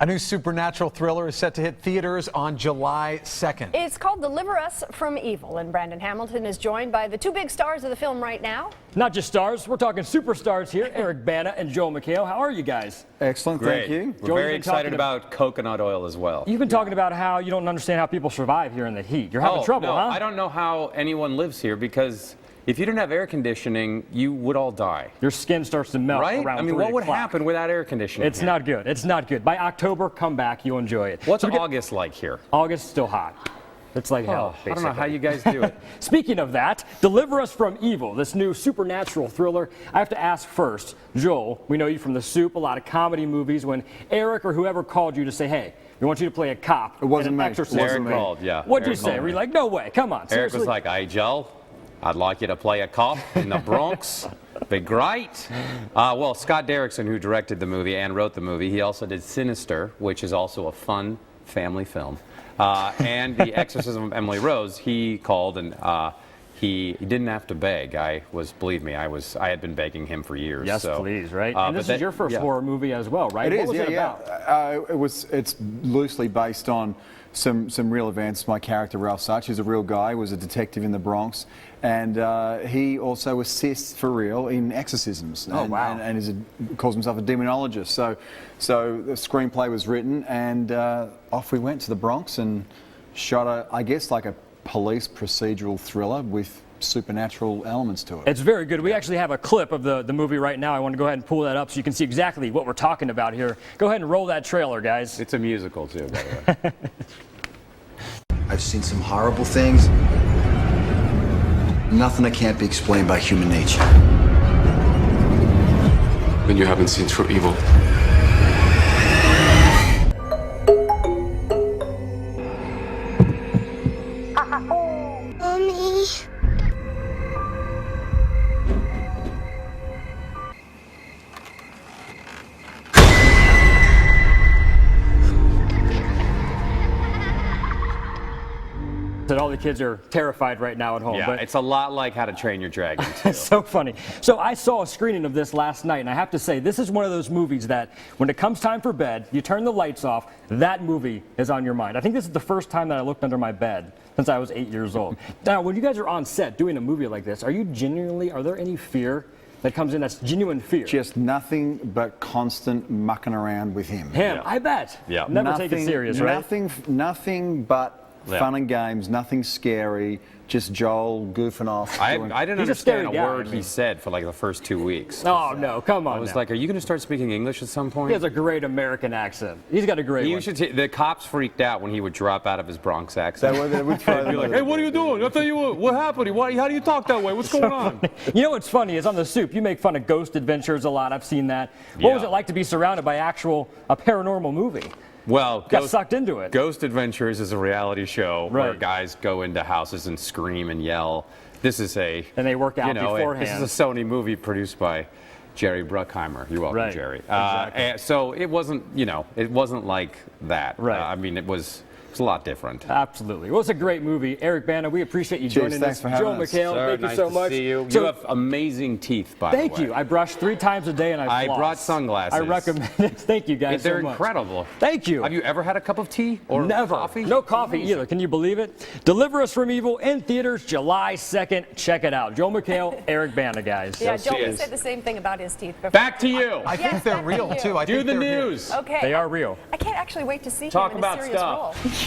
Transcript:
A new supernatural thriller is set to hit theaters on July 2nd. It's called Deliver Us from Evil, and Brandon Hamilton is joined by the two big stars of the film right now. Not just stars, we're talking superstars here, Eric Bana and Joel McHale. How are you guys? Excellent, Great. thank you. We're very excited about coconut oil as well. You've been talking about how you don't understand how people survive here in the heat. You're having trouble, no, huh? I don't know how anyone lives here because if you didn't have air conditioning, you would all die. Your skin starts to melt Right? around I mean, 3 what would o'clock. happen without air conditioning? It's not good. It's not good. By October, come back. You'll enjoy it. What's So we get- August like here? August still hot. It's like hell, I don't know how basically. you guys do it. Speaking of that, Deliver Us from Evil, this new supernatural thriller. I have to ask first, Joel, we know you from The Soup, a lot of comedy movies. When Eric or whoever called you to say, hey, we want you to play a cop. It wasn't in me. an exorcism Eric movie. called, yeah. What'd you Eric say? called Were you me. like, no way, come on, Eric seriously? was like, hey, Joel, I'd like you to play a cop in the Bronx. Be great. Well, Scott Derrickson, who directed the movie and wrote the movie, he also did Sinister, which is also a fun family film. And The Exorcism of Emily Rose, he called and he didn't have to beg. Believe me, I had been begging him for years. Yes, so, please, right? And this is your first horror movie as well, right? It What is, was yeah, it about? It's loosely based on some real events. My character, Ralph Such, is a real guy, was a detective in the Bronx, and he also assists for real in exorcisms. Oh, and, wow. And calls himself a demonologist. So the screenplay was written, and off we went to the Bronx and shot I guess like a police procedural thriller with supernatural elements to it. It's very good. We actually have a clip of the movie right now. I want to go ahead and pull that up so you can see exactly what we're talking about here. Go ahead and roll that trailer, guys. It's a musical, too, by the way. I've seen some horrible things. Nothing that can't be explained by human nature. Then you haven't seen true evil. Mommy. That all the kids are terrified right now at home. Yeah, but it's a lot like How to Train Your Dragon, too. it's so funny. So I saw a screening of this last night, and I have to say, this is one of those movies that when it comes time for bed, you turn the lights off, that movie is on your mind. I think this is the first time that I looked under my bed since I was 8 years old. Now, when you guys are on set doing a movie like this, are there any fear that comes in that's genuine fear? Just nothing but constant mucking around with him. Him, I bet. Yeah. Never take it serious, right? Nothing but fun and games, nothing scary, just Joel goofing off. I didn't He's a scary understand a guy, word I he mean. said for like the first 2 weeks. Oh, no, come on I was now. like, are you going to start speaking English at some point? He has a great American accent. He's got a great one. The cops freaked out when he would drop out of his Bronx accent. They would throw They'd be them like, a hey, little what are you bit. doing? I'll tell you what happened? How do you talk that way? What's going on? You know what's funny is on The Soup, you make fun of ghost adventures a lot. I've seen that. What was Yeah. it like to be surrounded by a paranormal movie? Well, Got sucked into it. Ghost Adventures is a reality show where Right. guys go into houses and scream and yell. This is And they work out beforehand. This is a Sony movie produced by Jerry Bruckheimer. You're welcome, Right. Jerry. Exactly. And so it wasn't, it wasn't like that. Right. I mean, it was a lot different. Absolutely. Well, it's a great movie. Eric Bana, we appreciate you Cheers, joining thanks us. for having Joel us. McHale, Sir, thank you nice so to much. see you. So- You have amazing teeth, by the way. Thank you. I brush 3 times a day and I floss. brought sunglasses. I recommend it. Thank you guys They're so much. incredible. Thank you. Have you ever had a cup of tea or Never. coffee? No coffee either. Can you believe it? Deliver Us from Evil in theaters July 2nd. Check it out. Joel McHale, Eric Bana, guys. Yeah, Joel cheers. said the same thing about his teeth before. Back to you. I Yes, think they're back to real, you. too. I Do think the they're real. news. Okay. They are real. I can't actually wait to see Talk him in a about serious stuff. role.